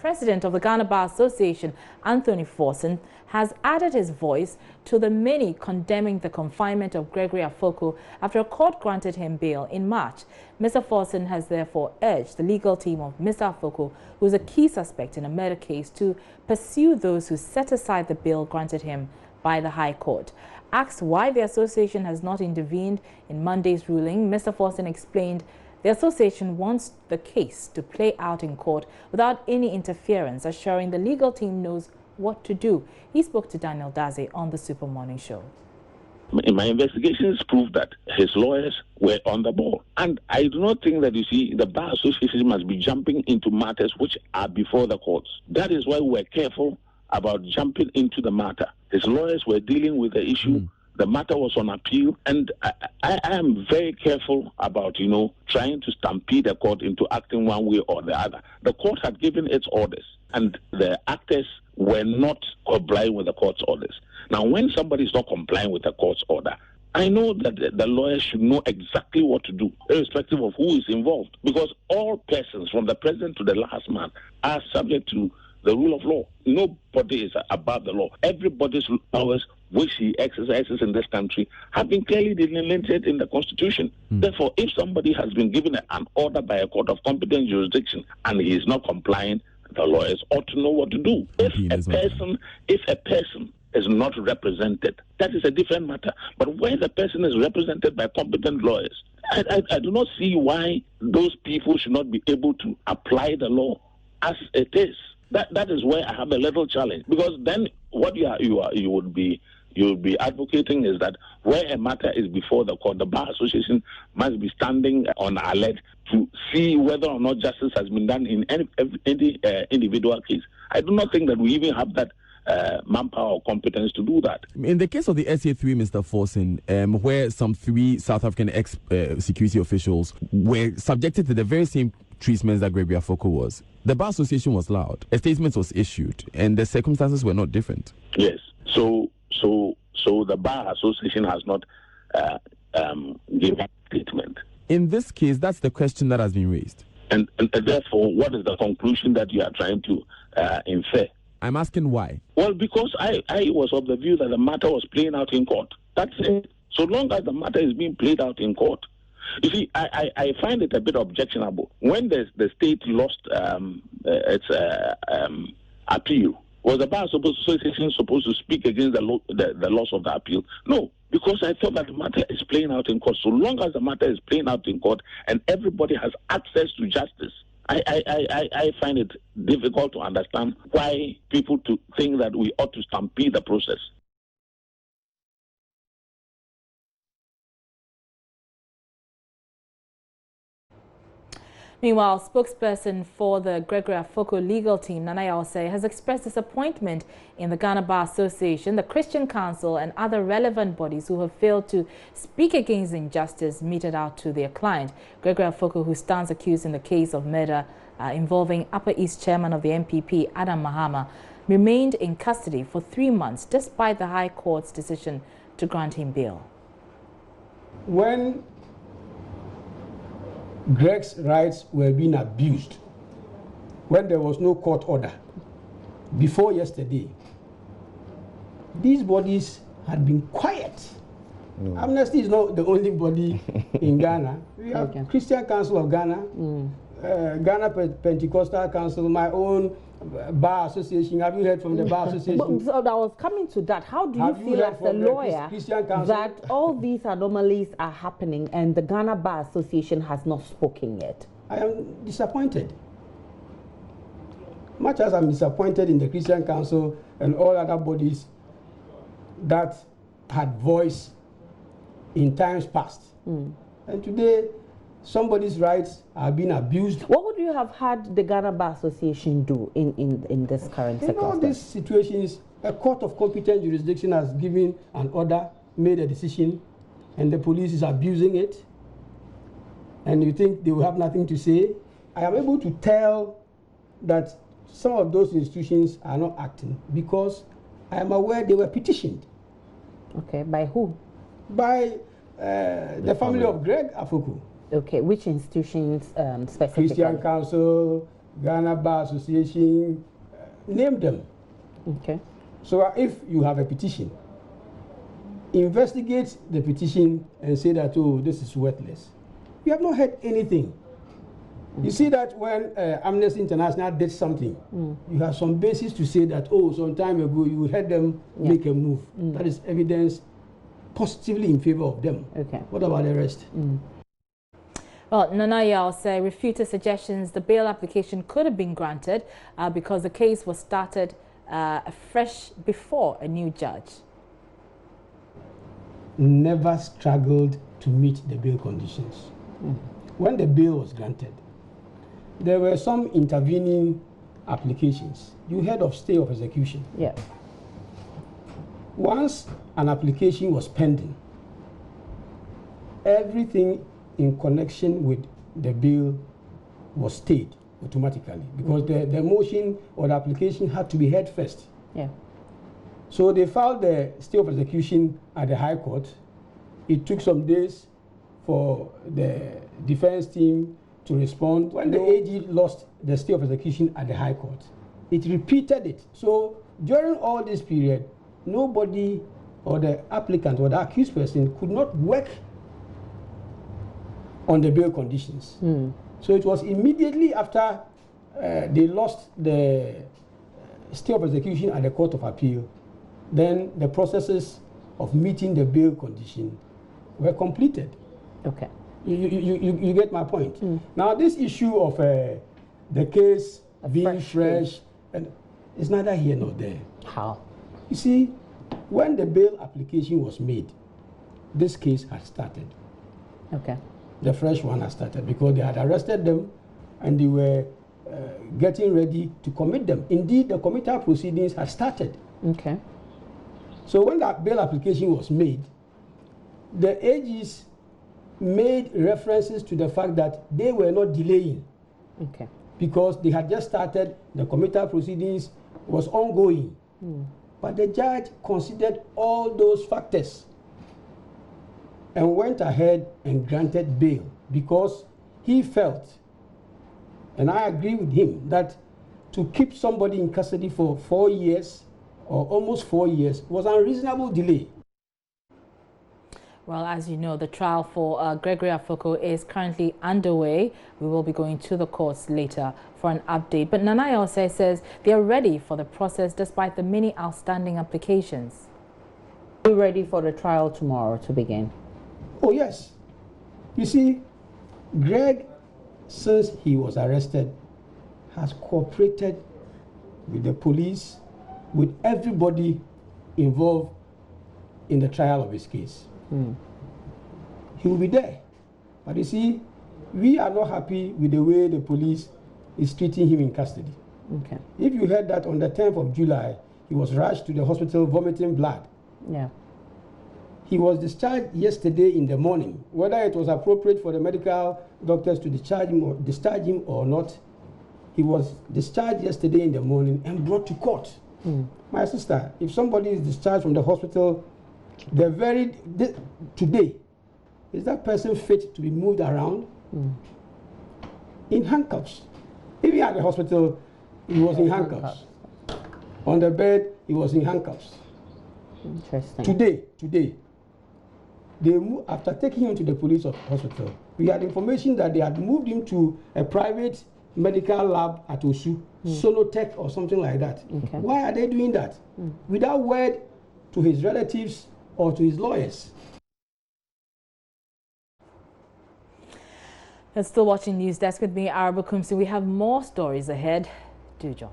president of the Ghana Bar Association, Anthony Forson, has added his voice to the many condemning the confinement of Gregory Afoko after a court granted him bail in March. Mr. Forson has therefore urged the legal team of Mr. Afoko, who is a key suspect in a murder case, to pursue those who set aside the bail granted him by the High Court. Asked why the association has not intervened in Monday's ruling, Mr. Forson explained the association wants the case to play out in court without any interference, assuring the legal team knows what to do. He spoke to Daniel Daze on the Super Morning Show. My investigations proved that his lawyers were on the ball. And I do not think that, you see, the Bar Association must be jumping into matters which are before the courts. That is why we're careful about jumping into the matter. His lawyers were dealing with the issue. The matter was on appeal, and I am very careful about, trying to stampede the court into acting one way or the other. The court had given its orders, and the actors were not complying with the court's orders. Now, when somebody is not complying with the court's order, I know that the lawyers should know exactly what to do, irrespective of who is involved, because all persons, from the president to the last man, are subject to the rule of law. Nobody is above the law. Everybody's powers which he exercises in this country have been clearly delineated in the Constitution. Therefore, if somebody has been given an order by a court of competent jurisdiction and he is not complying, the lawyers ought to know what to do. If a person is not represented, that is a different matter. But when the person is represented by competent lawyers, I do not see why those people should not be able to apply the law as it is. That is where I have a little challenge, because then what you would be advocating is that where a matter is before the court, the Bar Association must be standing on alert to see whether or not justice has been done in any individual case. I do not think that we even have that manpower or competence to do that. In the case of the SA3, Mr. Forson, where some 3 South African ex-security officials were subjected to the very same treatments that Gregory Afoko was, the Bar Association was loud. A statement was issued, and the circumstances were not different. Yes. So the Bar Association has not given a statement. In this case, that's the question that has been raised. And therefore, what is the conclusion that you are trying to infer? I'm asking why. Well, because I was of the view that the matter was playing out in court. That's it. So long as the matter is being played out in court. You see, I find it a bit objectionable. When the state lost its appeal, was the Bar Association supposed to speak against the loss of the appeal? No, because I thought that the matter is playing out in court. So long as the matter is playing out in court and everybody has access to justice, I find it difficult to understand why people think that we ought to stampede the process. Meanwhile, spokesperson for the Gregory Afoko legal team, Nana Yawse, has expressed disappointment in the Ghana Bar Association, the Christian Council and other relevant bodies who have failed to speak against injustice meted out to their client. Gregory Afoko, who stands accused in the case of murder involving Upper East chairman of the MPP, Adam Mahama, remained in custody for 3 months despite the High Court's decision to grant him bail. When Greg's rights were being abused, when there was no court order, before yesterday, these bodies had been quiet. Amnesty is not the only body in Ghana. We have Christian Council of Ghana, Ghana Pentecostal Council, my own Bar Association. Have you heard from the Bar Association? So I was coming to that. How do you feel as a lawyer that all these anomalies are happening and the Ghana Bar Association has not spoken yet? I am disappointed. Much as I'm disappointed in the Christian Council and all other bodies that had voice in times past. And today, somebody's rights are being abused. What would you have had the Ghana Bar Association do in this current circumstance? In all these situations, a court of competent jurisdiction has given an order, made a decision, and the police is abusing it, and you think they will have nothing to say? I am able to tell that some of those institutions are not acting because I am aware they were petitioned. Okay, by who? By the family of Greg Afoko. Okay, which institutions specifically? Christian Council, Ghana Bar Association, name them. Okay. So if you have a petition, investigate the petition and say that, oh, this is worthless. You have not heard anything. You see that when Amnesty International did something, you have some basis to say that, oh, some time ago you heard them make a move. That is evidence positively in favor of them. Okay. What about the rest? Well, Nana Yao refuted suggestions the bail application could have been granted because the case was started fresh before a new judge. Never struggled to meet the bail conditions. When the bail was granted, there were some intervening applications. You heard of stay of execution. Yeah. Once an application was pending, everything in connection with the bill was stayed automatically because the motion or the application had to be heard first. Yeah. So they filed the stay of execution at the High Court. It took some days for the defense team to respond. When the AG lost the stay of execution at the High Court, it repeated it. So during all this period, nobody or the applicant or the accused person could not work on the bail conditions. So it was immediately after they lost the stay of execution at the Court of Appeal, then the processes of meeting the bail condition were completed. Okay. You get my point. Now this issue of the case being fresh, and it's neither here nor there. How? You see, when the bail application was made, this case had started. Okay. The fresh one had started because they had arrested them and they were getting ready to commit them. Indeed, the committal proceedings had started. Okay. So when that bail application was made, the AGs made references to the fact that they were not delaying. Okay. Because they had just started, the committal proceedings was ongoing. But the judge considered all those factors and went ahead and granted bail because he felt, and I agree with him, that to keep somebody in custody for 4 years or almost 4 years was unreasonable delay. Well, as you know, the trial for Gregory Afoko is currently underway. We will be going to the courts later for an update. But Nana Yao says they are ready for the process despite the many outstanding applications. Are you ready for the trial tomorrow to begin? Oh, yes. You see, Greg, since he was arrested, has cooperated with the police, with everybody involved in the trial of his case. He will be there. But you see, we are not happy with the way the police is treating him in custody. Okay. If you heard that on the 10th of July, he was rushed to the hospital vomiting blood. Yeah. He was discharged yesterday in the morning. Whether it was appropriate for the medical doctors to discharge him or not, he was discharged yesterday in the morning and brought to court. My sister, if somebody is discharged from the hospital today, is that person fit to be moved around? In handcuffs. Even at the hospital, he was in handcuffs. On the bed, he was in handcuffs. Interesting. Today, after taking him to the police hospital, we had information that they had moved him to a private medical lab at Osu, Sonotech or something like that. Okay. Why are they doing that? Without word to his relatives or to his lawyers. You're still watching News Desk with me, Araba Kumsi. We have more stories ahead. Do join.